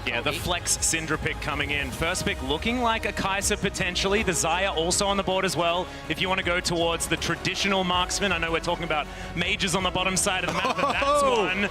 Yeah, the flex Syndra pick coming in. First pick looking like a Kai'Sa potentially. The Xayah also on the board as well. If you want to go towards the traditional marksman, I know we're talking about mages on the bottom side of the map, but that's one.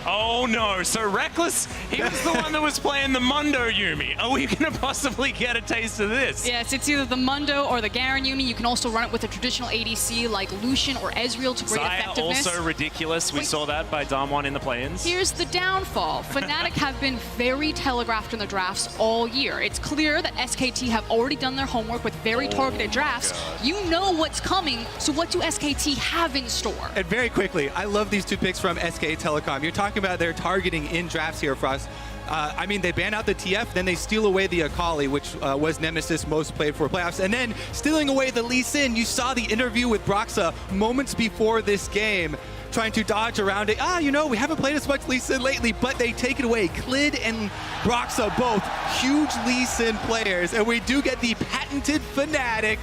Oh no, so Rekkles, he was the one that was playing the Mundo Yuumi. Are we going to possibly get a taste of this? Yes, it's either the Mundo or the Garen Yuumi. You can also run it with a traditional ADC like Lucian or Ezreal to great Xayah effectiveness. Also ridiculous. We saw that by Damwon in the play-ins. Here's the downfall. Fnatic have been very telegraphed in the drafts all year. It's clear that SKT have already done their homework with very targeted drafts. You know what's coming, so what do SKT have in store? And very quickly, I love these two picks from SK Telecom. You're talking about their targeting in drafts here, Frost. I mean, they ban out the TF, then they steal away the Akali, which was Nemesis most played for playoffs, and then stealing away the Lee Sin. You saw the interview with Broxah moments before this game, trying to dodge around it. You know, we haven't played as much Lee Sin lately, but they take it away. Clid and Broxah, both huge Lee Sin players, and we do get the patented Fnatic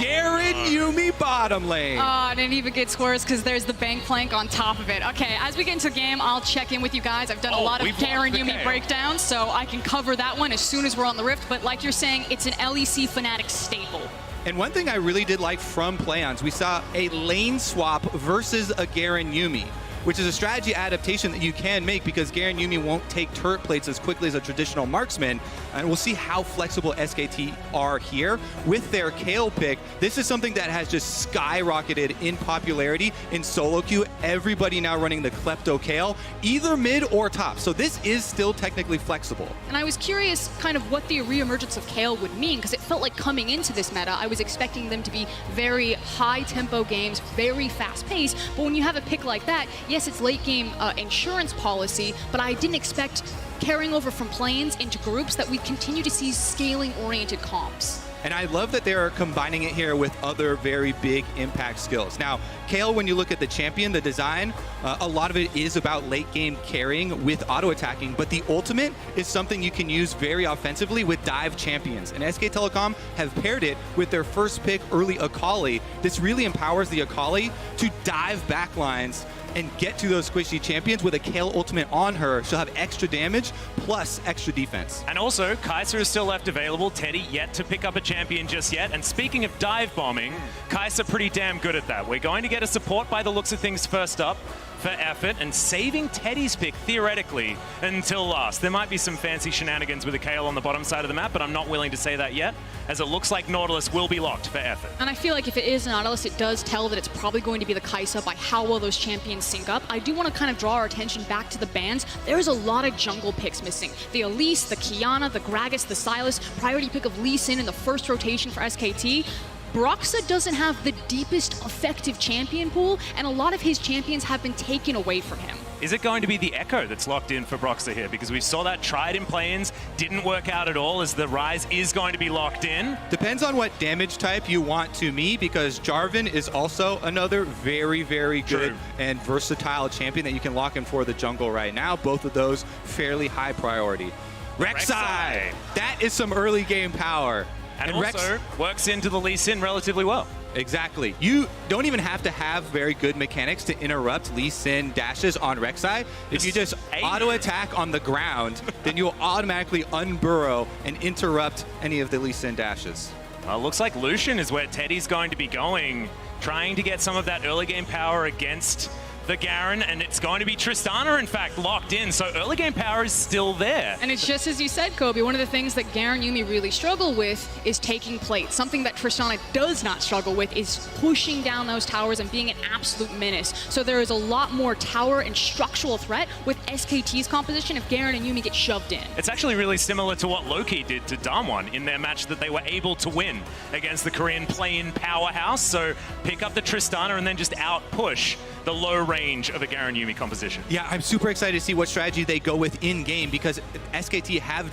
Garen Yuumi bottom lane. And it even gets worse because there's the Gangplank on top of it. Okay, as we get into the game, I'll check in with you guys. I've done a lot of Garen Yuumi breakdowns, so I can cover that one as soon as we're on the Rift, but like you're saying, it's an LEC Fnatic staple. And one thing I really did like from play-ons, we saw a lane swap versus a Garen Yuumi, which is a strategy adaptation that you can make because Garen Yuumi won't take turret plates as quickly as a traditional marksman. And we'll see how flexible SKT are here. With their Kayle pick, this is something that has just skyrocketed in popularity in solo queue. Everybody now running the Klepto Kayle, either mid or top. So this is still technically flexible. And I was curious kind of what the reemergence of Kayle would mean, because it felt like coming into this meta, I was expecting them to be very high-tempo games, very fast-paced. But when you have a pick like that, yes, it's late-game insurance policy, but I didn't expect carrying over from planes into groups that we continue to see scaling-oriented comps. And I love that they're combining it here with other very big impact skills. Now, Kayle, when you look at the champion, the design, a lot of it is about late game carrying with auto-attacking, but the ultimate is something you can use very offensively with dive champions. And SK Telecom have paired it with their first pick, early Akali. This really empowers the Akali to dive backlines and get to those squishy champions with a Kayle ultimate on her. She'll have extra damage plus extra defense. And also, Kai'Sa is still left available. Teddy yet to pick up a champion just yet. And speaking of dive bombing, Kai'Sa pretty damn good at that. We're going to get a support by the looks of things first up for effort, and saving Teddy's pick, theoretically, until last. There might be some fancy shenanigans with a Kayle on the bottom side of the map, but I'm not willing to say that yet, as it looks like Nautilus will be locked for effort. And I feel like if it is Nautilus, it does tell that it's probably going to be the Kai'Sa by how well those champions sync up. I do want to kind of draw our attention back to the bans. There's a lot of jungle picks missing. The Elise, the Qiyana, the Gragas, the Sylas, priority pick of Lee Sin in the first rotation for SKT. Broxah doesn't have the deepest effective champion pool, and a lot of his champions have been taken away from him. Is it going to be the Echo that's locked in for Broxah here? Because we saw that tried in play-ins, didn't work out at all, as the Ryze is going to be locked in. Depends on what damage type you want to me, because Jarvan is also another very, very good and versatile champion that you can lock in for the jungle right now. Both of those fairly high priority. Rek'Sai! That is some early game power. And also works into the Lee Sin relatively well. Exactly. You don't even have to have very good mechanics to interrupt Lee Sin dashes on Rek'Sai. If you just auto-attack on the ground, then you'll automatically unburrow and interrupt any of the Lee Sin dashes. Well, looks like Lucian is where Teddy's going to be going, trying to get some of that early game power against the Garen, and it's going to be Tristana, in fact, locked in, so early game power is still there. And it's just as you said, Kobe, one of the things that Garen Yuumi really struggle with is taking plates. Something that Tristana does not struggle with is pushing down those towers and being an absolute menace. So there is a lot more tower and structural threat with SKT's composition if Garen and Yuumi get shoved in. It's actually really similar to what Loki did to Damwon in their match that they were able to win against the Korean play-in powerhouse. So pick up the Tristana and then just out-push the low range of a Garen Yuumi composition. Yeah, I'm super excited to see what strategy they go with in-game, because SKT have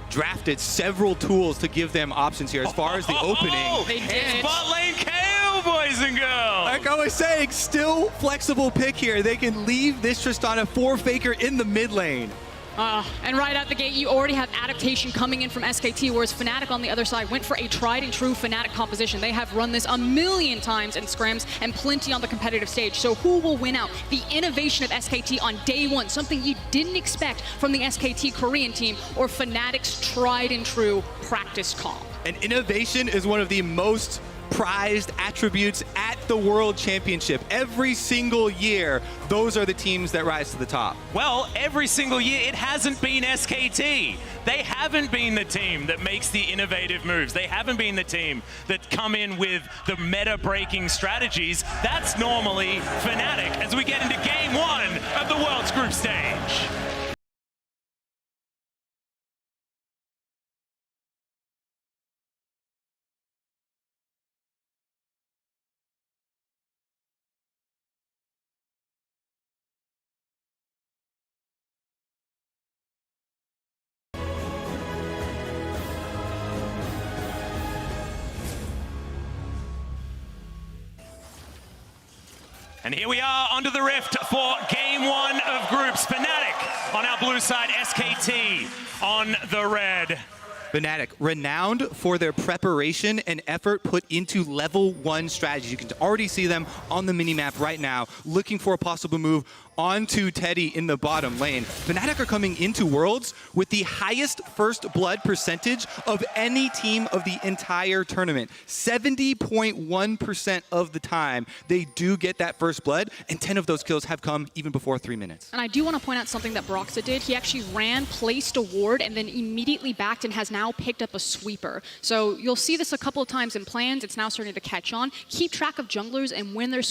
drafted several tools to give them options here as far as the opening. They did. It's bot lane Kayle, boys and girls! Like I was saying, still flexible pick here. They can leave this Tristana for Faker in the mid lane. And right out the gate, you already have adaptation coming in from SKT, whereas Fnatic on the other side went for a tried and true Fnatic composition. They have run this a million times in scrims and plenty on the competitive stage. So who will win out? The innovation of SKT on day one, something you didn't expect from the SKT Korean team, or Fnatic's tried and true practice comp. And innovation is one of the most prized attributes at the World Championship. Every single year, those are the teams that rise to the top. Well, every single year, it hasn't been SKT. They haven't been the team that makes the innovative moves. They haven't been the team that come in with the meta-breaking strategies. That's normally Fnatic as we get into game one of the World's group stage. And here we are onto the rift for game one of groups. Fnatic on our blue side, SKT on the red. Fnatic, renowned for their preparation and effort put into level 1 strategies. You can already see them on the minimap right now, looking for a possible move onto Teddy in the bottom lane. Fnatic are coming into Worlds with the highest first blood percentage of any team of the entire tournament. 70.1% of the time, they do get that first blood, and 10 of those kills have come even before 3 minutes. And I do want to point out something that Broxah did. He actually ran, placed a ward, and then immediately backed and has now picked up a sweeper. So you'll see this a couple of times in plans. It's now starting to catch on. Keep track of junglers and when they're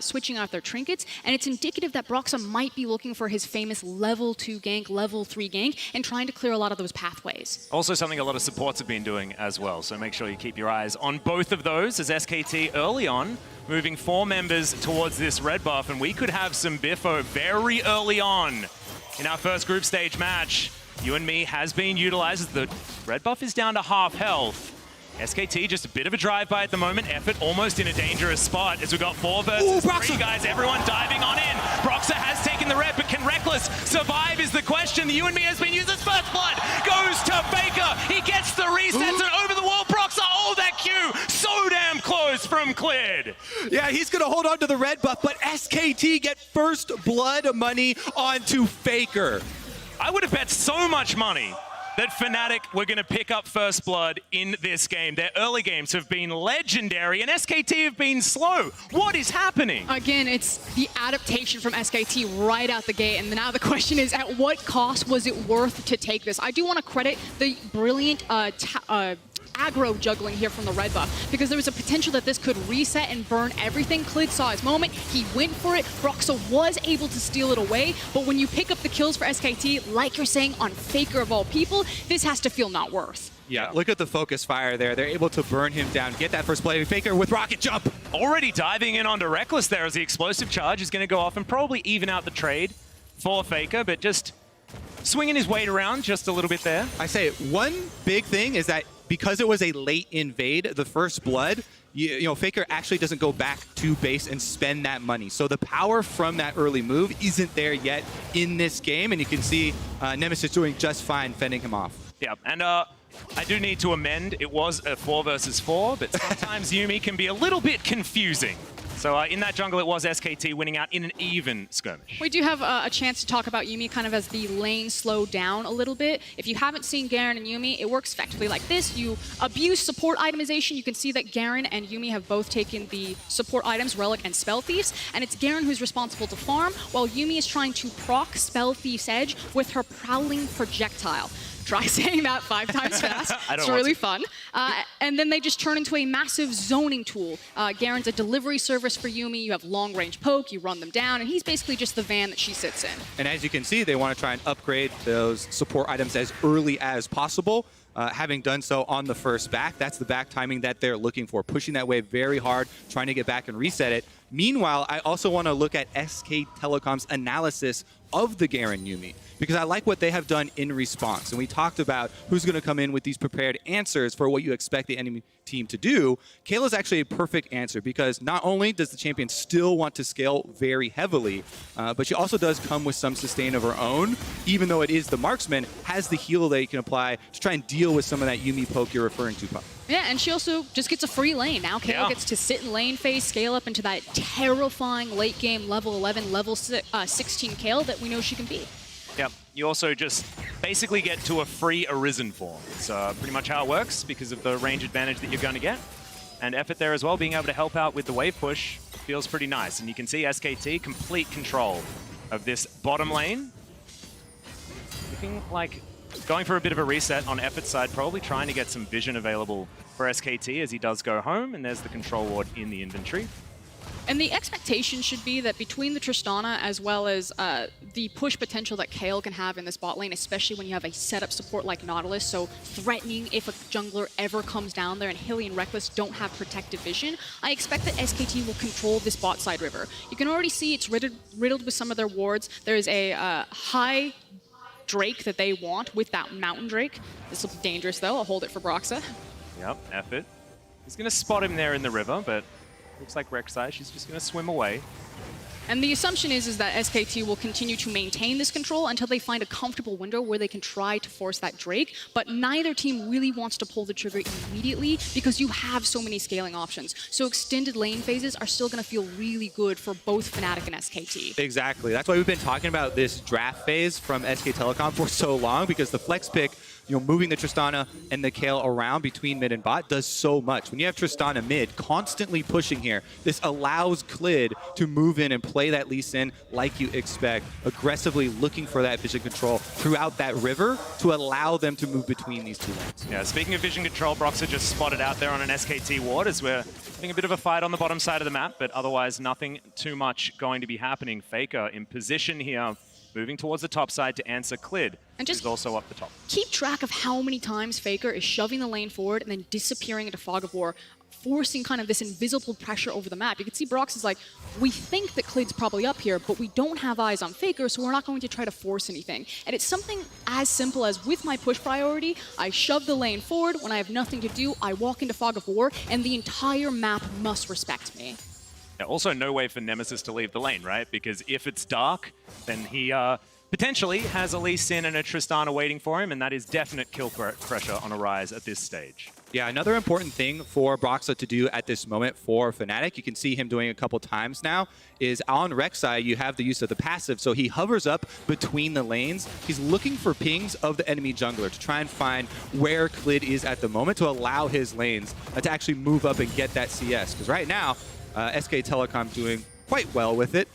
switching out their trinkets, and it's indicative that Broxah might be looking for his famous level 2 gank, level 3 gank, and trying to clear a lot of those pathways. Also something a lot of supports have been doing as well, so make sure you keep your eyes on both of those as SKT early on, moving 4 members towards this red buff, and we could have some Bwipo very early on in our first group stage match. Yuumi has been utilized as the red buff is down to half health. SKT just a bit of a drive-by at the moment. Effort almost in a dangerous spot as we've got 4 versus 3 guys. Everyone diving on in. Broxah has taken the red, but can Rekkles survive is the question. The Yuumi has been used as first blood. Goes to Faker. He gets the resets and over the wall. Broxah, oh, that Q. So damn close from Clid. Yeah, he's going to hold on to the red buff, but SKT get first blood money onto Faker. I would have bet so much money that Fnatic were going to pick up first blood in this game. Their early games have been legendary, and SKT have been slow. What is happening? Again, it's the adaptation from SKT right out the gate, and now the question is, at what cost was it worth to take this? I do want to credit the brilliant aggro juggling here from the red buff, because there was a potential that this could reset and burn everything. Clid saw his moment, he went for it, Broxah was able to steal it away, but when you pick up the kills for SKT, like you're saying, on Faker of all people, this has to feel not worth. Yeah, look at the focus fire there. They're able to burn him down, get that first play. Faker with rocket jump. Already diving in onto Rekkles there as the explosive charge is going to go off and probably even out the trade for Faker, but just swinging his weight around just a little bit there. I say one big thing is that because it was a late invade, the first blood, you know, Faker actually doesn't go back to base and spend that money. So the power from that early move isn't there yet in this game, and you can see Nemesis doing just fine fending him off. Yeah, and I do need to amend. It was a 4 versus 4, but sometimes Yuumi can be a little bit confusing. So in that jungle, it was SKT winning out in an even skirmish. We do have a chance to talk about Yuumi kind of as the lane slowed down a little bit. If you haven't seen Garen and Yuumi, it works effectively like this. You abuse support itemization. You can see that Garen and Yuumi have both taken the support items, Relic and Spell Thieves, and it's Garen who's responsible to farm, while Yuumi is trying to proc Spell Thief's Edge with her Prowling Projectile. Try saying that 5 times fast. It's really fun. And then they just turn into a massive zoning tool. Garen's a delivery service for Yuumi. You have long-range poke, you run them down, and he's basically just the van that she sits in. And as you can see, they want to try and upgrade those support items as early as possible. Having done so on the first back, that's the back timing that they're looking for, pushing that wave very hard, trying to get back and reset it. Meanwhile, I also want to look at SK Telecom's analysis of the Garen Yuumi, because I like what they have done in response. And we talked about who's going to come in with these prepared answers for what you expect the enemy team to do. Kayle is actually a perfect answer, because not only does the champion still want to scale very heavily, but she also does come with some sustain of her own, even though it is the marksman, has the heal that you can apply to try and deal with some of that Yuumi poke you're referring to, Puck. Yeah, and she also just gets a free lane. Now Kayle gets to sit in lane phase, scale up into that terrifying late game level 11, level 16 Kayle that we know she can be. Yep. You also just basically get to a free Arisen form. It's pretty much how it works because of the range advantage that you're going to get. And effort there as well, being able to help out with the wave push feels pretty nice. And you can see SKT complete control of this bottom lane. Looking like going for a bit of a reset on effort's side, probably trying to get some vision available for SKT as he does go home. And there's the control ward in the inventory. And the expectation should be that between the Tristana as well as the push potential that Kayle can have in this bot lane, especially when you have a setup support like Nautilus, so threatening if a jungler ever comes down there and Hilly and Rekkles don't have protective vision, I expect that SKT will control this bot side river. You can already see it's riddled with some of their wards. There's a high Drake that they want with that Mountain Drake. This will be dangerous though, I'll hold it for Broxah. Yep, effort. He's going to spot him there in the river, but looks like Rek'Sai, she's just going to swim away. And the assumption is that SKT will continue to maintain this control until they find a comfortable window where they can try to force that Drake, but neither team really wants to pull the trigger immediately because you have so many scaling options. So extended lane phases are still going to feel really good for both Fnatic and SKT. Exactly. That's why we've been talking about this draft phase from SK Telecom for so long, because the flex pick, moving the Tristana and the Kayle around between mid and bot does so much. When you have Tristana mid constantly pushing here, this allows Clid to move in and play that Lee Sin like you expect, aggressively looking for that vision control throughout that river to allow them to move between these two lanes. Yeah, speaking of vision control, Broxah just spotted out there on an SKT ward as we're having a bit of a fight on the bottom side of the map, but otherwise nothing too much going to be happening. Faker in position here, moving towards the top side to answer Clid, and just also up the top. Keep track of how many times Faker is shoving the lane forward and then disappearing into Fog of War, forcing kind of this invisible pressure over the map. You can see Brox is like, we think that Clid's probably up here, but we don't have eyes on Faker, so we're not going to try to force anything. And it's something as simple as, with my push priority, I shove the lane forward. When I have nothing to do, I walk into Fog of War, and the entire map must respect me. Yeah, also, no way for Nemesis to leave the lane, right? Because if it's dark, then he potentially has a Lee Sin and a Tristana waiting for him, and that is definite kill pressure on a Ryze at this stage. Yeah, another important thing for Broxah to do at this moment for Fnatic, you can see him doing a couple times now, is on Rek'Sai, you have the use of the passive, so he hovers up between the lanes. He's looking for pings of the enemy jungler to try and find where Clid is at the moment to allow his lanes to actually move up and get that CS. Because right now, SK Telecom doing quite well with it.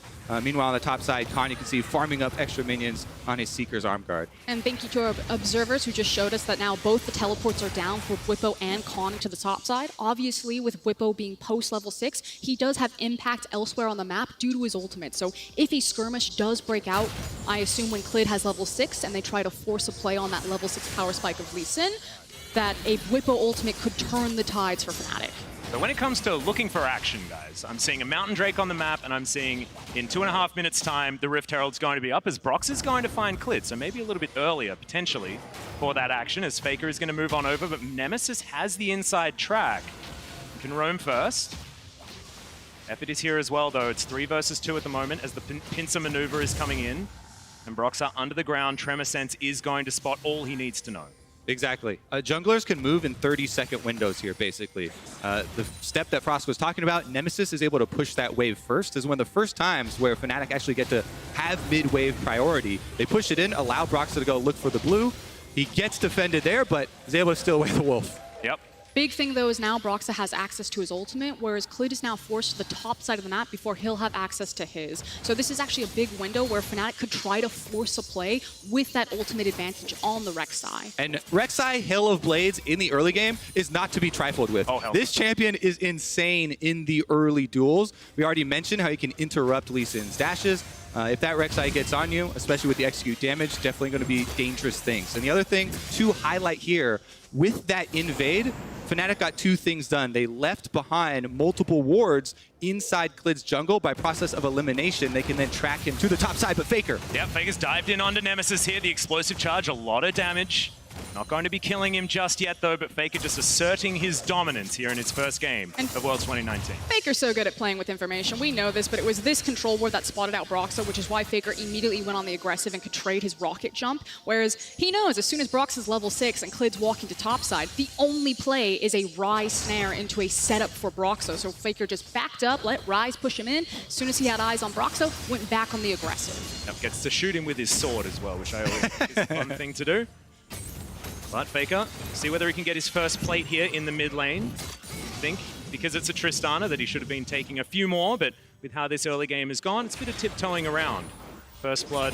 Meanwhile, on the top side, Khan, you can see farming up extra minions on his Seeker's arm guard. And thank you to our observers who just showed us that now both the teleports are down for Bwipo and Khan to the top side. Obviously, with Bwipo being post level 6, he does have impact elsewhere on the map due to his ultimate. So if a skirmish does break out, I assume when Clid has level 6 and they try to force a play on that level 6 power spike of Lee Sin, that a Bwipo ultimate could turn the tides for Fnatic. So when it comes to looking for action, guys, I'm seeing a Mountain Drake on the map, and I'm seeing in 2.5 minutes' time, the Rift Herald's going to be up as Brox is going to find Clid. So maybe a little bit earlier, potentially, for that action, as Faker is going to move on over. But Nemesis has the inside track. He can roam first. Effort is here as well, though. It's 3 versus 2 at the moment as the pincer maneuver is coming in. And Broxah under the ground. Tremor Sense is going to spot all he needs to know. Exactly. Junglers can move in 30-second windows here, basically. The step that Frost was talking about, Nemesis is able to push that wave first. This is one of the first times where Fnatic actually get to have mid-wave priority. They push it in, allow Broxah to go look for the blue. He gets defended there, but is able to still away the wolf. Yep. Big thing, though, is now Broxah has access to his ultimate, whereas Clid is now forced to the top side of the map before he'll have access to his. So this is actually a big window where Fnatic could try to force a play with that ultimate advantage on the Rek'Sai. And Rek'Sai, Hail of Blades in the early game is not to be trifled with. Oh, hell. This champion is insane in the early duels. We already mentioned how he can interrupt Lee Sin's dashes. If that Rek'Sai gets on you, especially with the execute damage, definitely going to be dangerous things. And the other thing to highlight here, with that invade, Fnatic got two things done. They left behind multiple wards inside Clid's jungle. By process of elimination, they can then track him to the top side, but Faker. Yeah, Faker's dived in onto Nemesis here. The explosive charge, a lot of damage. Not going to be killing him just yet, though, but Faker just asserting his dominance here in his first game of Worlds 2019. Faker's so good at playing with information. We know this, but it was this control ward that spotted out Broxah, which is why Faker immediately went on the aggressive and could trade his rocket jump. Whereas he knows as soon as Broxah's level 6 and Clid's walking to topside, the only play is a Ryze snare into a setup for Broxah. So Faker just backed up, let Ryze push him in. As soon as he had eyes on Broxah, went back on the aggressive. Yep, gets to shoot him with his sword as well, which I always think is a fun thing to do. But Faker, see whether he can get his first plate here in the mid lane. I think because it's a Tristana that he should have been taking a few more, but with how this early game has gone, it's a bit of tiptoeing around. First blood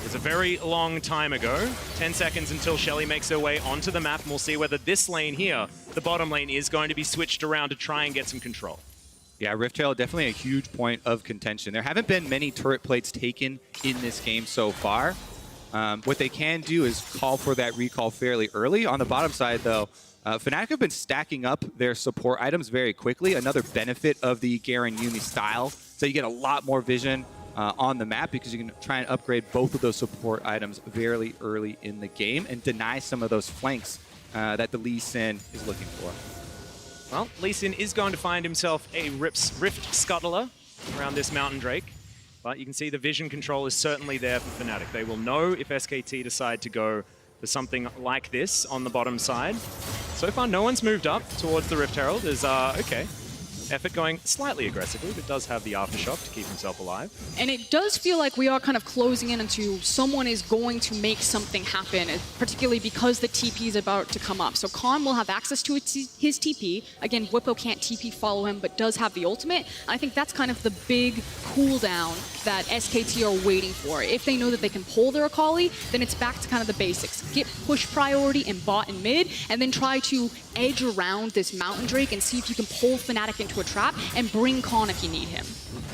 was a very long time ago. 10 seconds until Shelly makes her way onto the map, and we'll see whether this lane here, the bottom lane, is going to be switched around to try and get some control. Yeah, Rift Trail definitely a huge point of contention. There haven't been many turret plates taken in this game so far. What they can do is call for that recall fairly early. On the bottom side, though, Fnatic have been stacking up their support items very quickly. Another benefit of the Garen Yuumi style. So you get a lot more vision on the map because you can try and upgrade both of those support items very early in the game and deny some of those flanks that the Lee Sin is looking for. Well, Lee Sin is going to find himself a Rift Scuttler around this Mountain Drake. But you can see the vision control is certainly there for Fnatic. They will know if SKT decide to go for something like this on the bottom side. So far, no one's moved up towards the Rift Herald. There's, okay, Effort going slightly aggressively, but does have the aftershock to keep himself alive. And it does feel like we are kind of closing in into someone is going to make something happen, particularly because the TP is about to come up. So Khan will have access to his TP. Again, Bwipo can't TP follow him, but does have the ultimate. I think that's kind of the big cooldown that SKT are waiting for. If they know that they can pull their Akali, then it's back to kind of the basics. Get push priority in bot and mid, and then try to edge around this Mountain Drake and see if you can pull Fnatic into a trap and bring Khan if you need him.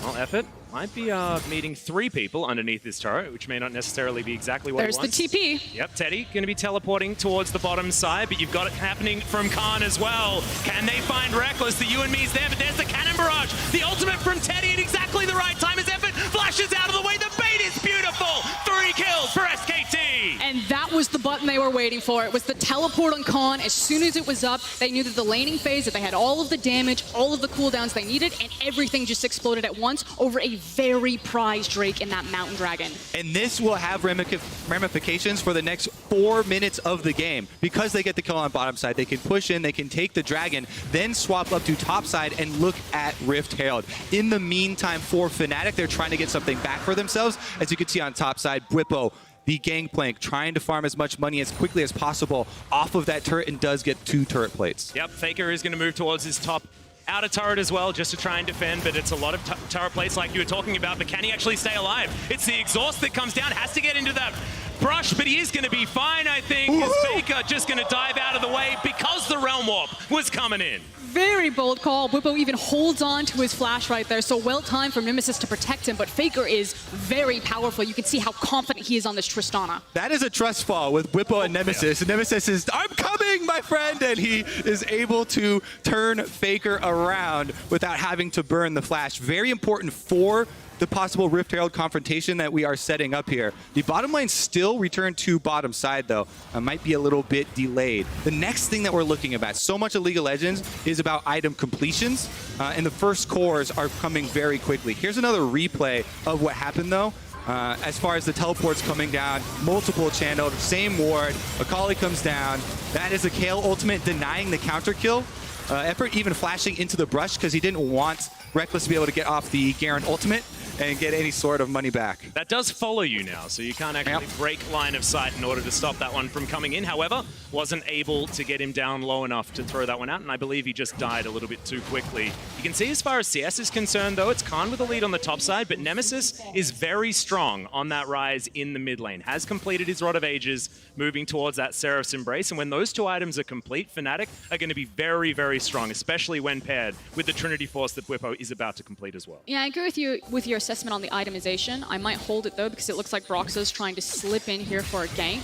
Well, Effort might be meeting 3 people underneath this turret, which may not necessarily be exactly what it wants. There's the TP. Yep, Teddy going to be teleporting towards the bottom side, but you've got it happening from Khan as well. Can they find Rekkles? The Yuumi's there, but there's the cannon barrage. The ultimate from Teddy at exactly the right time as Effort flashes out of the way. The bait is beautiful. 3 kills for SKT. And that was the button they were waiting for. It was the teleport on Khan. As soon as it was up, they knew that the laning phase, that they had all of the damage, all of the cooldowns they needed, and everything just exploded at once over a very prized Drake in that Mountain Dragon. And this will have ramifications for the next 4 minutes of the game. Because they get the kill on bottom side, they can push in, they can take the dragon, then swap up to top side and look at Rift Herald. In the meantime, for Fnatic, they're trying to get something back for themselves. As you can see on top side, Bwipo, the Gangplank, trying to farm as much money as quickly as possible off of that turret, and does get 2 turret plates. Yep, Faker is going to move towards his top outer turret as well, just to try and defend, but it's a lot of turret plates like you were talking about, but can he actually stay alive? It's the exhaust that comes down, has to get into that brush, but he is going to be fine, I think. Is Faker just going to dive out of the way because the Realm Warp was coming in? Very bold call. Bwipo even holds on to his flash right there, so well timed for Nemesis to protect him, but Faker is very powerful. You can see how confident he is on this Tristana. That is a trust fall with Bwipo and Nemesis. Yeah. Nemesis is, I'm coming, my friend, and he is able to turn Faker around without having to burn the flash. Very important for the possible Rift Herald confrontation that we are setting up here. The bottom lane still returned to bottom side, though. Might be a little bit delayed. The next thing that we're looking at, so much of League of Legends is about item completions, and the first cores are coming very quickly. Here's another replay of what happened, though. As far as the teleports coming down, multiple channeled, same ward, Akali comes down. That is a Kayle ultimate denying the counter kill. Effort even flashing into the brush because he didn't want Rekkles to be able to get off the Garen ultimate and get any sort of money back. That does follow you now, so you can't actually break line of sight in order to stop that one from coming in. However, wasn't able to get him down low enough to throw that one out, and I believe he just died a little bit too quickly. You can see as far as CS is concerned, though, it's Khan with the lead on the top side, but Nemesis is very strong on that Ryze in the mid lane. Has completed his Rod of Ages, moving towards that Seraph's Embrace, and when those 2 items are complete, Fnatic are going to be very, very strong, especially when paired with the Trinity Force that Bwipo is about to complete as well. Yeah, I agree with you with your assessment on the itemization. I might hold it, though, because it looks like Broxah's trying to slip in here for a gank.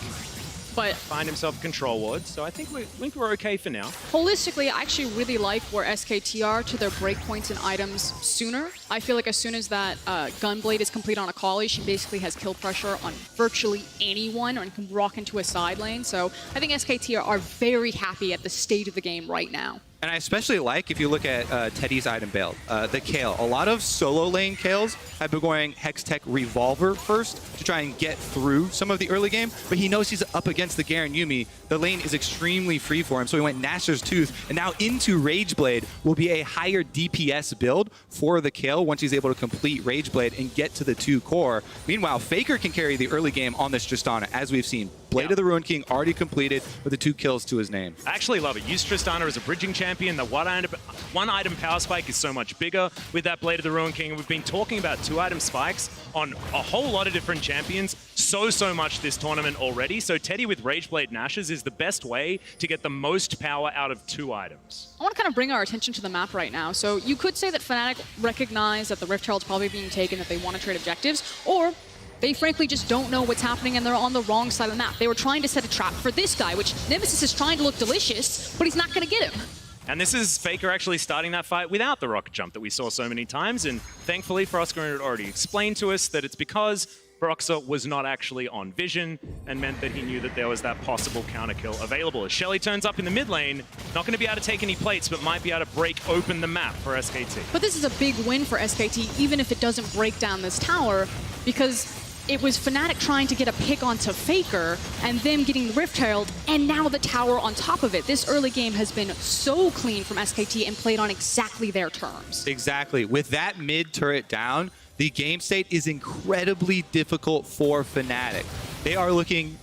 But find himself a control ward, so I think we're okay for now. holistically, I actually really like where SKT are to their breakpoints and items sooner. I feel like as soon as that Gunblade is complete on Akali, she basically has kill pressure on virtually anyone and can rock into a side lane. So I think SKT are very happy at the state of the game right now. And I especially like, if you look at Teddy's item build, the Kayle. A lot of solo lane Kales have been going Hextech Revolver first to try and get through some of the early game, but he knows he's up against the Garen Yuumi. The lane is extremely free for him, so he went Gnasher's Tooth, and now into Rageblade will be a higher DPS build for the Kayle once he's able to complete Rageblade and get to the 2 core. Meanwhile, Faker can carry the early game on this Tristana, as we've seen. Blade of the Ruined King already completed with the 2 kills to his name. I actually love it. Use Tristana as a bridging champion. The one item power spike is so much bigger with that Blade of the Ruined King. We've been talking about 2 item spikes on a whole lot of different champions so much this tournament already. So Teddy with Rageblade Nashes is the best way to get the most power out of 2 items. I want to kind of bring our attention to the map right now. So you could say that Fnatic recognize that the Rift Herald's probably being taken, that they want to trade objectives, or they frankly just don't know what's happening and they're on the wrong side of the map. They were trying to set a trap for this guy, which Nemesis is trying to look delicious, but he's not going to get him. And this is Faker actually starting that fight without the rocket jump that we saw so many times. And thankfully, Froskurinn had already explained to us that it's because Broxah was not actually on vision and meant that he knew that there was that possible counter kill available. As Shelly turns up in the mid lane, not going to be able to take any plates, but might be able to break open the map for SKT. But this is a big win for SKT, even if it doesn't break down this tower, because it was Fnatic trying to get a pick onto Faker and them getting the Rift Herald, and now the tower on top of it. This early game has been so clean from SKT and played on exactly their terms. Exactly. With that mid turret down, the game state is incredibly difficult for Fnatic. They are looking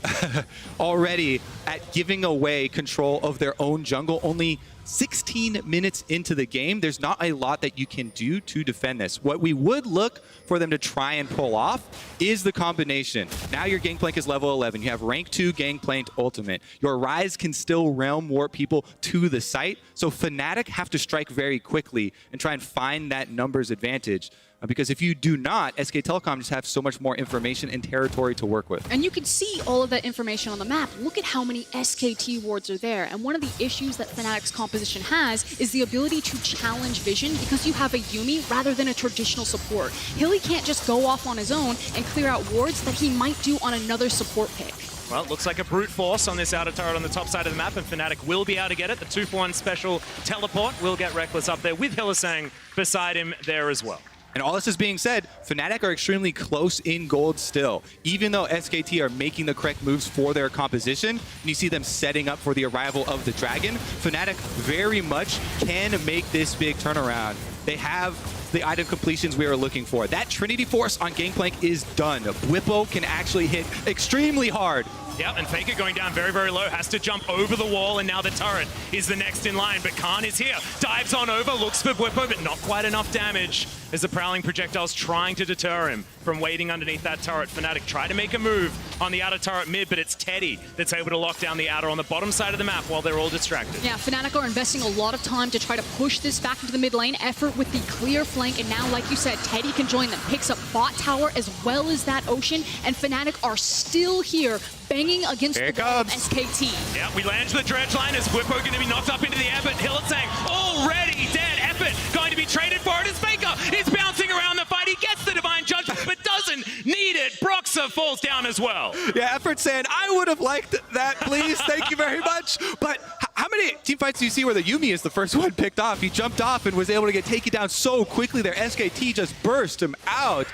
already at giving away control of their own jungle. Only 16 minutes into the game, there's not a lot that you can do to defend this. What we would look for them to try and pull off is the combination. Now your Gangplank is level 11. You have rank 2 Gangplank ultimate. Your Ryze can still realm warp people to the site. So Fnatic have to strike very quickly and try and find that numbers advantage. Because if you do not, SK Telecom just have so much more information and territory to work with. And you can see all of that information on the map. Look at how many SKT wards are there. And one of the issues that Fnatic's composition has is the ability to challenge vision because you have a Yuumi rather than a traditional support. Hilly can't just go off on his own and clear out wards that he might do on another support pick. Well, it looks like a brute force on this outer turret on the top side of the map, and Fnatic will be able to get it. The 2-for-1 special teleport will get Rekkles up there with Hylissang beside him there as well. And all this is being said, Fnatic are extremely close in gold still. Even though SKT are making the correct moves for their composition, and you see them setting up for the arrival of the Dragon, Fnatic very much can make this big turnaround. They have the item completions we are looking for. That Trinity Force on Gangplank is done. Bwipo can actually hit extremely hard. Yeah, and Faker going down very low, has to jump over the wall, and now the turret is the next in line. But Khan is here, dives on over, looks for Bwipo, but not quite enough damage as the prowling projectile's trying to deter him from waiting underneath that turret. Fnatic try to make a move on the outer turret mid, but it's Teddy that's able to lock down the outer on the bottom side of the map while they're all distracted. Yeah, Fnatic are investing a lot of time to try to push this back into the mid lane. Effort with the clear flank, and now, like you said, Teddy can join them. Picks up bot tower as well as that Ocean, and Fnatic are still here banging against the wall of SKT. Yeah, we land the dredge line as Bwipo going to be knocked up into the air, but Hylissang already dead. Effort going to be traded for it as Faker is bouncing around the fight. He gets the Divine Judgment, but doesn't need it. Broxah falls down as well. Yeah, Effort saying, I would have liked that, please. Thank you very much. But how many team fights do you see where the Yuumi is the first one picked off? He jumped off and was able to get taken down so quickly there. SKT just burst him out.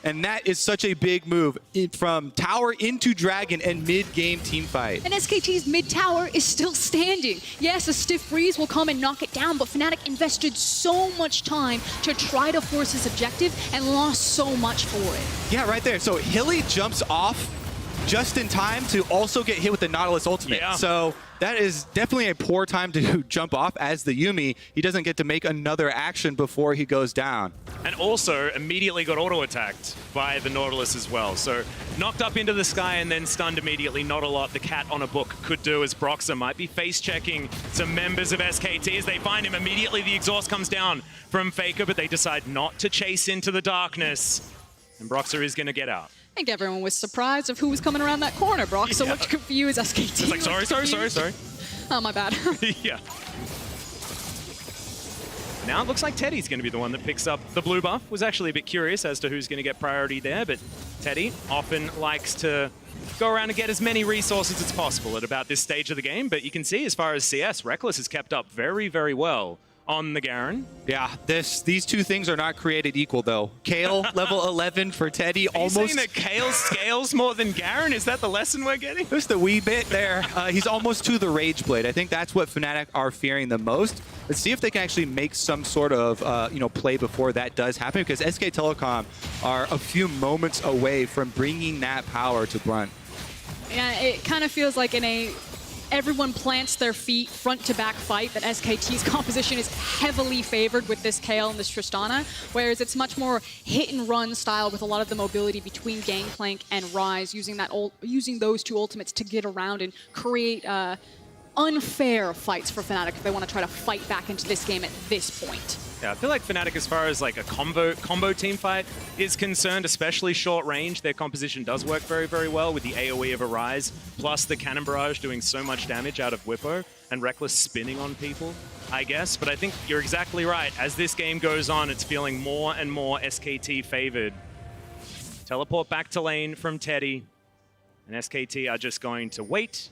And that is such a big move from tower into dragon and mid-game team fight. And SKT's mid-tower is still standing. Yes, a stiff breeze will come and knock it down, but Fnatic invested so much time to try to force his objective and lost so much for it. Yeah, right there. So Hilly jumps off just in time to also get hit with the Nautilus ultimate. Yeah. So that is definitely a poor time to jump off as the Yuumi. He doesn't get to make another action before he goes down. And also immediately got auto-attacked by the Nautilus as well. So knocked up into the sky and then stunned immediately. Not a lot the cat on a book could do, as Broxah might be face-checking some members of SKT as they find him. Immediately the exhaust comes down from Faker, but they decide not to chase into the darkness. And Broxah is going to get out. I think everyone was surprised of who was coming around that corner. Broxah looked confused. SKT It's like, sorry. Oh, my bad. Yeah. Now it looks like Teddy's going to be the one that picks up the blue buff. Was actually a bit curious as to who's going to get priority there, but Teddy often likes to go around and get as many resources as possible at about this stage of the game. But you can see as far as CS, Rekkles has kept up very, very well on the Garen. Yeah, these two things are not created equal, though. Kayle, level 11 for Teddy, almost... Are you saying that Kayle scales more than Garen? Is that the lesson we're getting? Just a wee bit there. He's almost to the Rage Blade. I think that's what Fnatic are fearing the most. Let's see if they can actually make some sort of play before that does happen, because SK Telecom are a few moments away from bringing that power to Brunt. Yeah, it kind of feels like in a everyone plants their feet front to back fight that SKT's composition is heavily favored with this Kayle and this Tristana, whereas it's much more hit and run style with a lot of the mobility between Gangplank and Ryze, using those two ultimates to get around and create unfair fights for Fnatic if they want to try to fight back into this game at this point. Yeah, I feel like Fnatic, as far as like a combo team fight is concerned, especially short range, their composition does work very, very well with the AoE of a Ryze, plus the Cannon Barrage doing so much damage out of Bwipo, and Rekkles spinning on people, I guess. But I think you're exactly right. As this game goes on, it's feeling more and more SKT favored. Teleport back to lane from Teddy, and SKT are just going to wait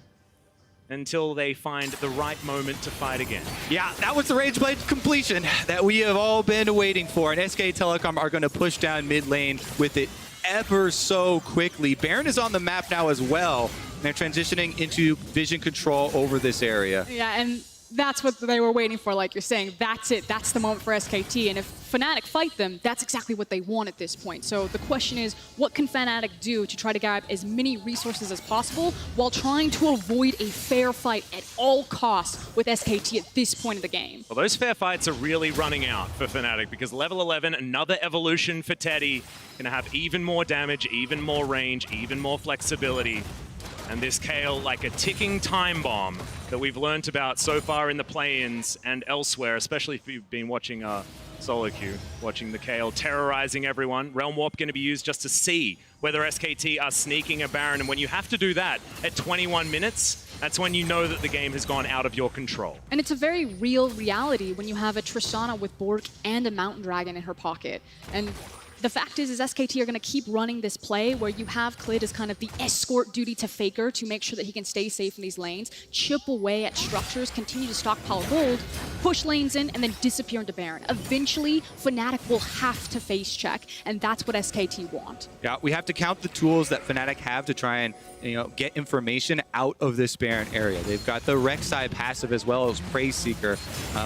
until they find the right moment to fight again. Yeah, that was the Rage Blade completion that we have all been waiting for, and SK Telecom are going to push down mid lane with it ever so quickly. Baron is on the map now as well. They're transitioning into vision control over this area. Yeah, and that's what they were waiting for, like you're saying. That's it. That's the moment for SKT. And if Fnatic fight them, that's exactly what they want at this point. So the question is, what can Fnatic do to try to grab as many resources as possible while trying to avoid a fair fight at all costs with SKT at this point of the game? Well, those fair fights are really running out for Fnatic because level 11, another evolution for Teddy. Gonna have even more damage, even more range, even more flexibility. And this Kayle, like a ticking time bomb that we've learned about so far in the play-ins and elsewhere, especially if you've been watching solo queue, watching the Kayle terrorizing everyone. Realm Warp going to be used just to see whether SKT are sneaking a Baron. And when you have to do that at 21 minutes, that's when you know that the game has gone out of your control. And it's a very real reality when you have a Tristana with Bork and a Mountain Dragon in her pocket. And the fact is SKT are going to keep running this play where you have Clid as kind of the escort duty to Faker to make sure that he can stay safe in these lanes, chip away at structures, continue to stockpile gold, push lanes in, and then disappear into Baron. Eventually, Fnatic will have to face check, and that's what SKT want. Yeah, we have to count the tools that Fnatic have to try and get information out of this Baron area. They've got the Rek'Sai passive as well as Praise Seeker.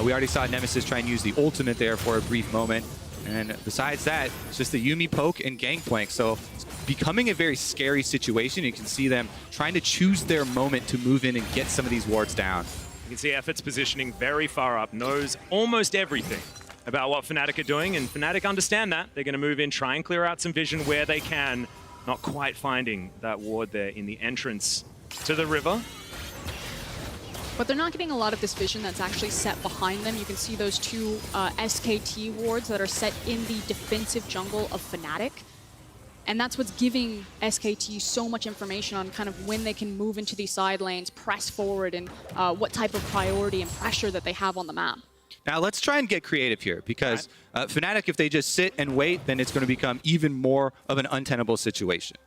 We already saw Nemesis try and use the ultimate there for a brief moment. And besides that, it's just the Yuumi poke and Gangplank. So it's becoming a very scary situation. You can see them trying to choose their moment to move in and get some of these wards down. You can see Effort's positioning very far up, knows almost everything about what Fnatic are doing, and Fnatic understand that. They're going to move in, try and clear out some vision where they can, not quite finding that ward there in the entrance to the river. But they're not getting a lot of this vision that's actually set behind them. You can see those two SKT wards that are set in the defensive jungle of Fnatic. And that's what's giving SKT so much information on kind of when they can move into these side lanes, press forward, and what type of priority and pressure that they have on the map. Now let's try and get creative here, because Fnatic, if they just sit and wait, then it's going to become even more of an untenable situation.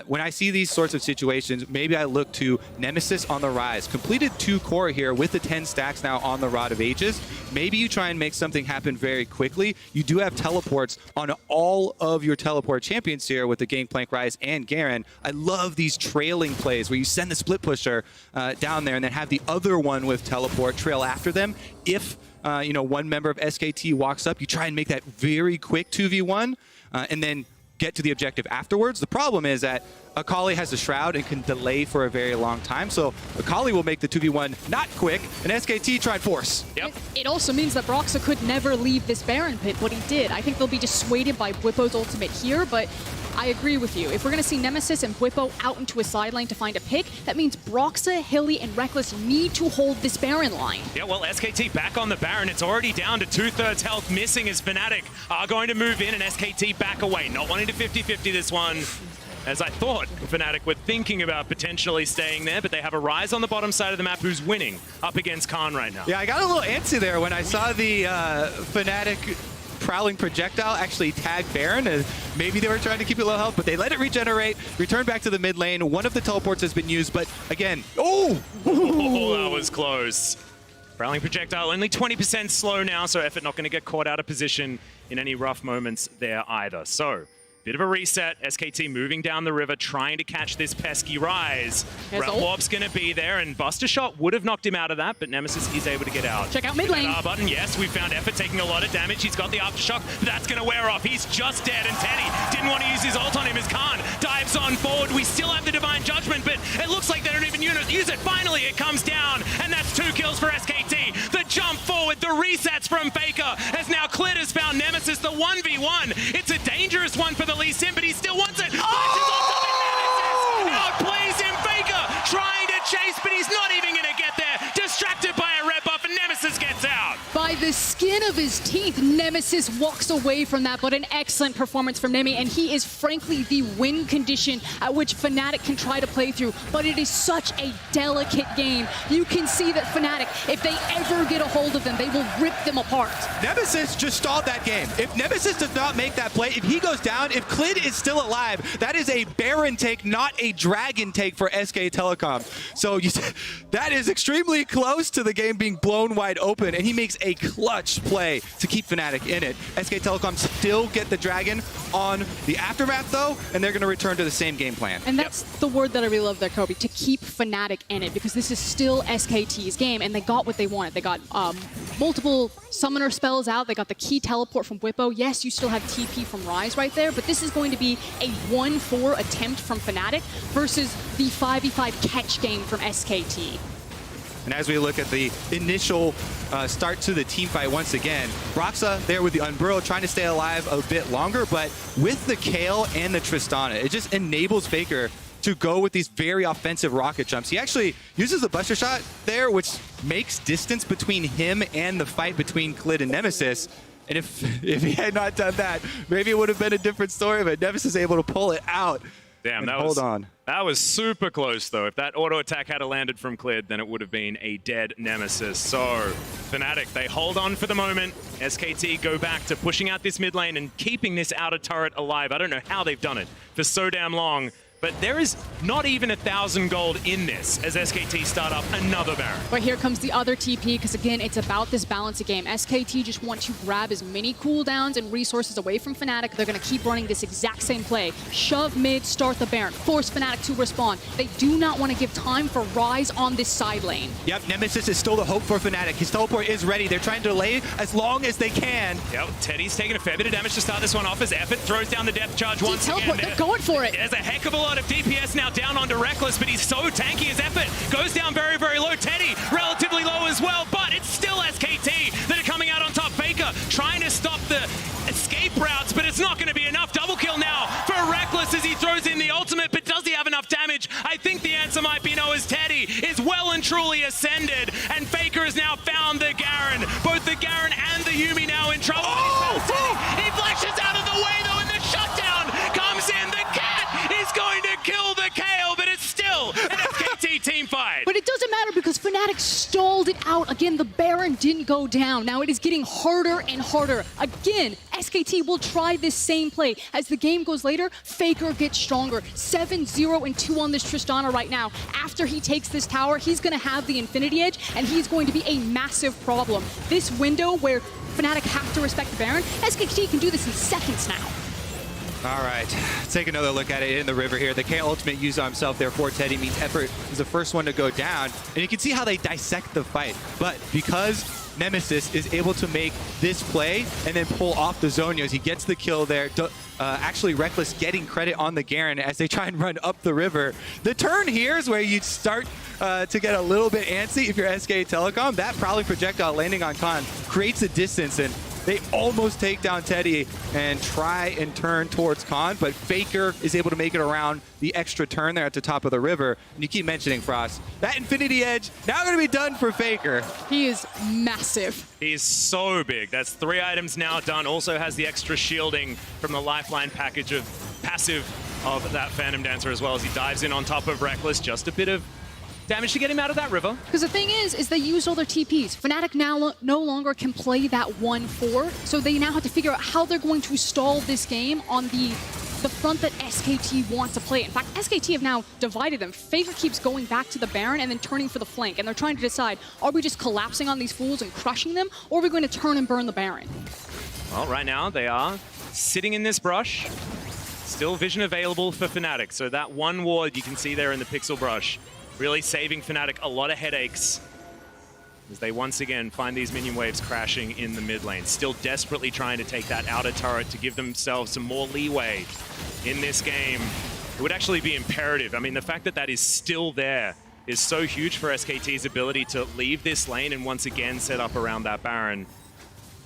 When I see these sorts of situations, maybe I look to Nemesis on the Ryze. Completed 2 core here with the 10 stacks now on the Rod of Ages. Maybe you try and make something happen very quickly. You do have teleports on all of your teleport champions here with the Gangplank, Ryze, and Garen. I love these trailing plays where you send the split pusher down there and then have the other one with teleport trail after them. If one member of SKT walks up, you try and make that very quick 2v1 and then get to the objective afterwards. The problem is that Akali has a Shroud and can delay for a very long time, so Akali will make the 2v1 not quick, and SKT try and force. Yep. It also means that Broxah could never leave this Baron pit, but he did. I think they'll be dissuaded by Bwipo's ultimate here, but I agree with you. If we're going to see Nemesis and Bwipo out into a side lane to find a pick, that means Broxah, Hilly, and Rekkles need to hold this Baron line. Yeah, well, SKT back on the Baron. It's already down to 2/3 health missing as Fnatic are going to move in and SKT back away. Not wanting to 50-50 this one. as I thought Fnatic were thinking about potentially staying there, but they have a Ryze on the bottom side of the map who's winning up against Khan right now. Yeah, I got a little antsy there when I saw the Fnatic prowling projectile actually tag Baron. Maybe they were trying to keep it low health, but they let it regenerate, return back to the mid lane. One of the teleports has been used, but again, oh, that was close. Prowling projectile only 20% slow now, so Effort not going to get caught out of position in any rough moments there either. So, bit of a reset. SKT moving down the river, trying to catch this pesky Ryze. Warp's going to be there, and Buster Shot would have knocked him out of that, but Nemesis is able to get out. Check out mid lane. R button, yes, we found Effort taking a lot of damage. He's got the Aftershock, but that's going to wear off. He's just dead, and Teddy didn't want to use his ult on him as Khan dives on forward. We still have the Divine Judgment, but it looks like they don't even use it. Finally, it comes down, and that's 2 kills for SKT. The jump forward, the resets from Faker, as now Clid has found Nemesis, the 1v1. It's a dangerous one for the Lee Sin, but he still wants it. Oh! Outplays him, Faker, trying to chase, but he's not even going to get there. Distracted by a red buff, and Nemesis gets out. By the skin of his teeth, Nemesis walks away from that, but an excellent performance from Nemi, and he is frankly the win condition at which Fnatic can try to play through, but it is such a delicate game. You can see that Fnatic, if they ever get a hold of them, they will rip them apart. Nemesis just stalled that game. If Nemesis does not make that play, if he goes down, if Clid is still alive, that is a Baron take, not a Dragon take for SK Telecom. So that is extremely close to the game being blown wide open, and he makes a clutch play to keep Fnatic in it. SK Telecom still get the Dragon on the Aftermath though, and they're going to return to the same game plan. And that's the word that I really love there, Kobe, to keep Fnatic in it, because this is still SKT's game, and they got what they wanted. They got multiple summoner spells out. They got the key teleport from Bwipo. Yes, you still have TP from Ryze right there, but this is going to be a 1-4 attempt from Fnatic versus the 5v5 catch game from SKT. And as we look at the initial start to the team fight once again, Broxah there with the Unburrow trying to stay alive a bit longer, but with the Kayle and the Tristana, it just enables Faker to go with these very offensive rocket jumps. He actually uses the Buster Shot there, which makes distance between him and the fight between Clid and Nemesis. And if he had not done that, maybe it would have been a different story, but Nemesis is able to pull it out. Damn, that was super close, though. If that auto attack had landed from Clid, then it would have been a dead Nemesis. So, Fnatic, they hold on for the moment. SKT go back to pushing out this mid lane and keeping this outer turret alive. I don't know how they've done it for so damn long. But there is not even 1,000 gold in this as SKT start up another Baron. But here comes the other TP, because again, it's about this balance of game. SKT just want to grab as many cooldowns and resources away from Fnatic. They're going to keep running this exact same play. Shove mid, start the Baron, force Fnatic to respond. They do not want to give time for Ryze on this side lane. Yep, Nemesis is still the hope for Fnatic. His teleport is ready. They're trying to delay as long as they can. Yep, Teddy's taking a fair bit of damage to start this one off as Effort throws down the depth charge once again. They're going for it. There's a heck of a lot of DPS now down onto Rekkles, but he's so tanky as Effort goes down very, very low. Teddy relatively low as well, but it's still SKT that are coming out on top. Faker trying to stop the escape routes, but it's not going to be enough. Double kill now for Rekkles as he throws in the ultimate, but does he have enough damage? I think the answer might be no, as Teddy is well and truly ascended, and Faker has now found the Garen. Both the Garen and the Yuumi now in trouble. He flashes out of the way though, and the shutdown comes in. The cat is going to kill the Kayle, but it's still an SKT team fight. But it doesn't matter because Fnatic stalled it out. Again, the Baron didn't go down. Now it is getting harder and harder. Again, SKT will try this same play. As the game goes later, Faker gets stronger. 7-0-2 on this Tristana right now. After he takes this tower, he's going to have the Infinity Edge, and he's going to be a massive problem. This window where Fnatic have to respect the Baron, SKT can do this in seconds now. All right, let's take another look at it in the river here. The Kayle ultimate used on himself there for Teddy means Effort is the first one to go down. And you can see how they dissect the fight. But because Nemesis is able to make this play and then pull off the Zhonya's, he gets the kill there. Actually, Rekkles getting credit on the Garen as they try and run up the river. The turn here is where you start to get a little bit antsy if you're SK Telecom. That probably projectile landing on Khan creates a distance, and they almost take down Teddy and try and turn towards Khan, but Faker is able to make it around the extra turn there at the top of the river. And you keep mentioning, Frost, that Infinity Edge now going to be done for Faker. He is massive. He's so big. That's 3 items now done. Also has the extra shielding from the Lifeline package of passive of that Phantom Dancer as well as he dives in on top of Rekkles. Just a bit of damage to get him out of that river. Because the thing is they used all their TPs. Fnatic now no longer can play that 1-4, so they now have to figure out how they're going to stall this game on the front that SKT want to play. In fact, SKT have now divided them. Faker keeps going back to the Baron and then turning for the flank, and they're trying to decide, are we just collapsing on these fools and crushing them, or are we going to turn and burn the Baron? Well, right now they are sitting in this brush. Still vision available for Fnatic, so that one ward you can see there in the pixel brush really saving Fnatic a lot of headaches as they once again find these minion waves crashing in the mid lane. Still desperately trying to take that outer turret to give themselves some more leeway in this game. It would actually be imperative. I mean, the fact that that is still there is so huge for SKT's ability to leave this lane and once again set up around that Baron.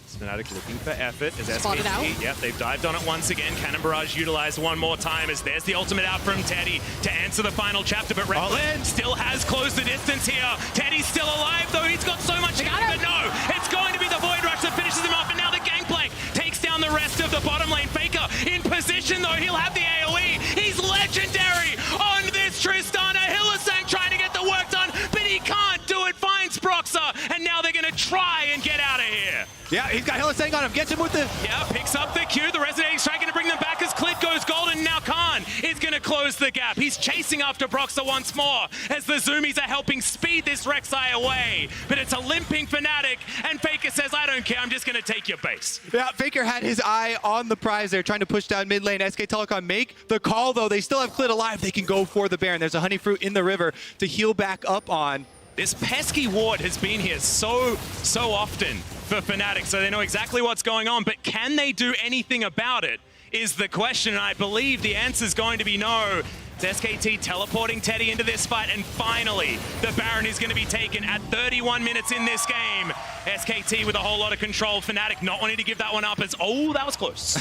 Fnatic looking for effort as Spotted out. SKT, yep, they've dived on it once again. Cannon Barrage utilized one more time as there's the ultimate out from Teddy to answer the final chapter, but Rekkles still has closed the distance here. Teddy's still alive though, he's got so much health, but no, it's going to be the Void Rush that finishes him off, and now the Gangplank takes down the rest of the bottom lane. Faker in position though, he'll have the AoE. He's legendary on this Tristana. Hylissang trying to get the work done, but he can't do it. Finds Broxah, and now they're gonna try and get out of here. Yeah, he's got Hylissang on him. Gets him with the... Yeah, picks up the Q. The Resonating Strike going to bring them back as Clid goes golden. Now Khan is going to close the gap. He's chasing after Broxah once more as the Zoomies are helping speed this Rek'Sai away. But it's a limping Fnatic, and Faker says, I don't care, I'm just going to take your base. Yeah, Faker had his eye on the prize there, trying to push down mid lane. SK Telecom make the call, though. They still have Clid alive. They can go for the Baron. There's a Honey Fruit in the river to heal back up on. This pesky ward has been here so often for Fnatic, so they know exactly what's going on, but can they do anything about it is the question, and I believe the answer is going to be no. It's SKT teleporting Teddy into this fight, and finally, the Baron is going to be taken at 31 minutes in this game. SKT with a whole lot of control. Fnatic not wanting to give that one up as, oh, that was close.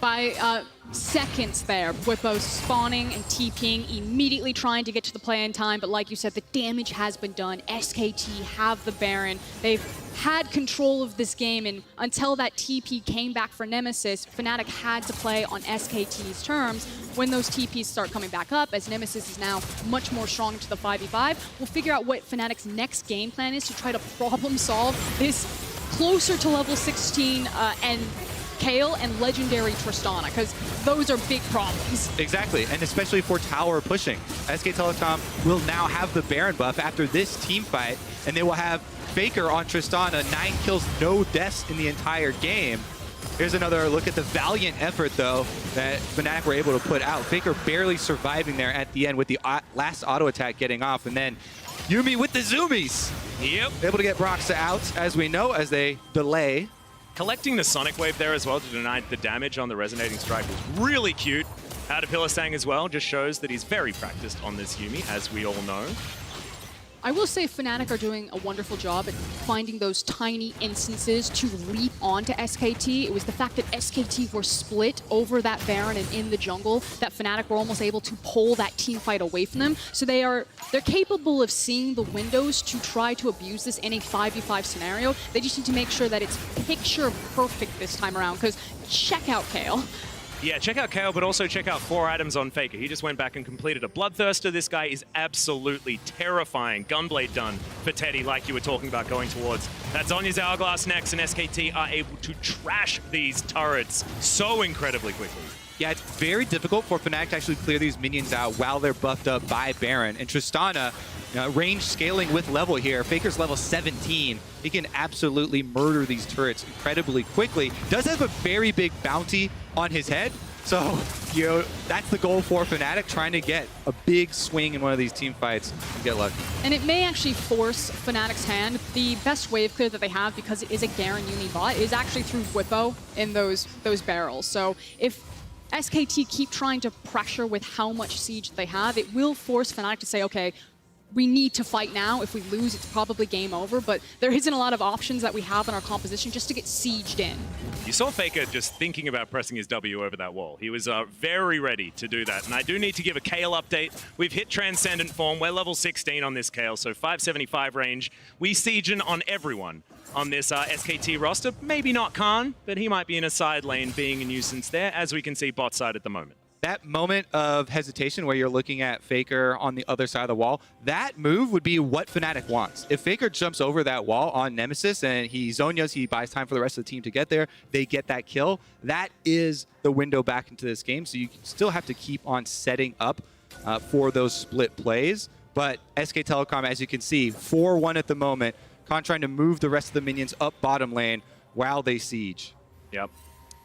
By seconds there, Bwipo spawning and TPing, immediately trying to get to the play in time, but like you said, the damage has been done. SKT have the Baron. They've had control of this game, and until that TP came back for Nemesis, Fnatic had to play on SKT's terms. When those TPs start coming back up, as Nemesis is now much more strong to the 5v5, we'll figure out what Fnatic's next game plan is to try to problem solve this closer to level 16 and Kayle and legendary Tristana, because those are big problems. Exactly, and especially for tower pushing. SK Telecom will now have the Baron buff after this team fight, and they will have Faker on Tristana, 9 kills, no deaths in the entire game. Here's another look at the valiant effort, though, that Fnatic were able to put out. Faker barely surviving there at the end with the last auto attack getting off, and then Yuumi with the zoomies. Yep. Able to get Broxah out, as we know, as they delay. Collecting the Sonic Wave there as well to deny the damage on the Resonating Strike was really cute. Out of Hylissang as well, just shows that he's very practiced on this Yuumi, as we all know. I will say Fnatic are doing a wonderful job at finding those tiny instances to leap onto SKT. It was the fact that SKT were split over that Baron and in the jungle that Fnatic were almost able to pull that team fight away from them. So they're capable of seeing the windows to try to abuse this in a 5v5 scenario. They just need to make sure that it's picture perfect this time around, because check out Kayle. Yeah, check out Kayle, but also check out 4 items on Faker. He just went back and completed a Bloodthirster. This guy is absolutely terrifying. Gunblade done for Teddy, like you were talking about going towards. That's Zonya's Hourglass next, and SKT are able to trash these turrets so incredibly quickly. Yeah, it's very difficult for Fnatic to actually clear these minions out while they're buffed up by Baron. And Tristana, range scaling with level here. Faker's level 17. He can absolutely murder these turrets incredibly quickly. Does have a very big bounty on his head. So, that's the goal for Fnatic, trying to get a big swing in one of these team fights and get lucky. And it may actually force Fnatic's hand. The best wave clear that they have, because it is a Garen Yuumi bot, is actually through Bwipo in those barrels. So if SKT keep trying to pressure with how much siege they have, it will force Fnatic to say, okay, we need to fight now. If we lose, it's probably game over, but there isn't a lot of options that we have in our composition just to get sieged in. You saw Faker just thinking about pressing his W over that wall. He was very ready to do that. And I do need to give a Kayle update. We've hit Transcendent form. We're level 16 on this Kayle, so 575 range. We sieging on everyone on this SKT roster. Maybe not Khan, but he might be in a side lane being a nuisance there, as we can see bot side at the moment. that moment of hesitation where you're looking at Faker on the other side of the wall, that move would be what Fnatic wants. If Faker jumps over that wall on Nemesis and he Zonias, he buys time for the rest of the team to get there, they get that kill, that is the window back into this game. So you still have to keep on setting up for those split plays. But SK Telecom, as you can see, 4-1 at the moment, trying to move the rest of the minions up bottom lane while they siege. Yep.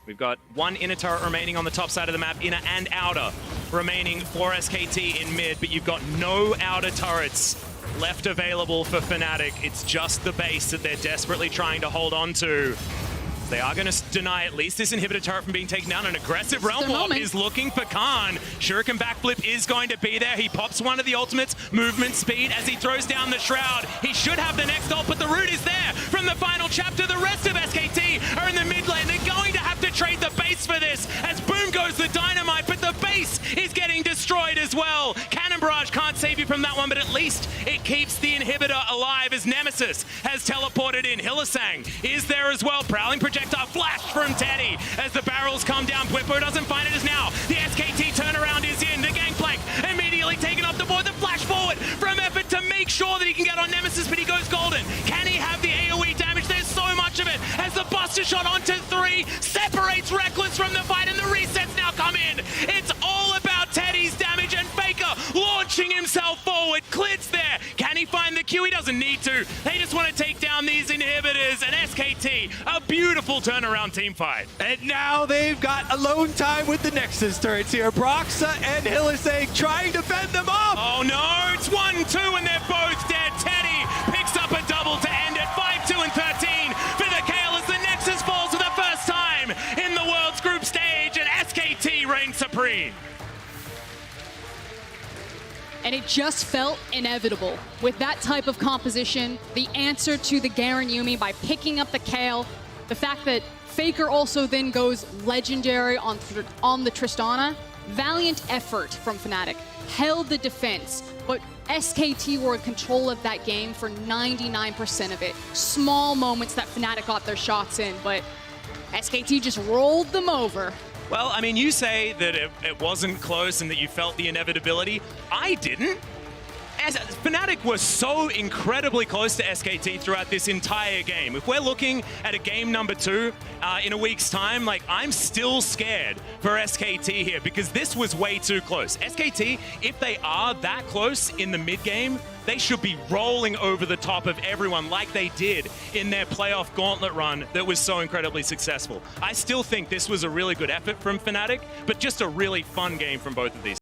We've got one inner turret remaining on the top side of the map, inner and outer remaining for SKT in mid, but you've got no outer turrets left available for Fnatic. It's just the base that they're desperately trying to hold on to. They are going to deny at least this inhibitor turret from being taken down. An aggressive Realm Warp is looking for Khan. Shuriken backflip is going to be there. He pops one of the ultimates, movement speed, as he throws down the Shroud. He should have the next ult, but the root is there from the final chapter. The rest of SKT are in the mid lane. They're going to have to trade the base for this, as boom goes the dynamite, but the base is getting destroyed as well. Cannon Barrage can't save you from that one, but at least it keeps the inhibitor alive as Nemesis has teleported in. Hylissang is there as well. Prowling projectile flash from Teddy as the barrels come down. Bwipo doesn't find it as now the SKT turnaround is in. The Gangplank immediately taken off the board. The flash forward from Effort to make sure that he can get on Nemesis, but he goes golden. Can he have the AoE damage? There's so much of it as the Buster Shot onto 3 separates Rekkles from the fight, and the resets now come in. It's all about Teddy's damage and Faker launching himself forward. Clid's there. Can he find the Q? He doesn't need to. They just want to take down these inhibitors, and SKT, a beautiful turnaround team fight. And now they've got alone time with the Nexus turrets here. Broxah and Hylissang trying to fend them off. Oh no, it's 1-2 and they're both dead. Teddy picks up a double to end it. 5-2 and 13 for the Kayle as the Nexus falls for the first time in the world's group stage, and SKT reigns supreme. And it just felt inevitable. With that type of composition, the answer to the Garen Yuumi by picking up the Kayle, the fact that Faker also then goes legendary on the Tristana, valiant effort from Fnatic, held the defense, but SKT were in control of that game for 99% of it. Small moments that Fnatic got their shots in, but SKT just rolled them over. Well, I mean, you say that it wasn't close and that you felt the inevitability. I didn't. As Fnatic was so incredibly close to SKT throughout this entire game. If we're looking at a game number 2 in a week's time, like, I'm still scared for SKT here because this was way too close. SKT, if they are that close in the mid game, they should be rolling over the top of everyone like they did in their playoff gauntlet run that was so incredibly successful. I still think this was a really good effort from Fnatic, but just a really fun game from both of these.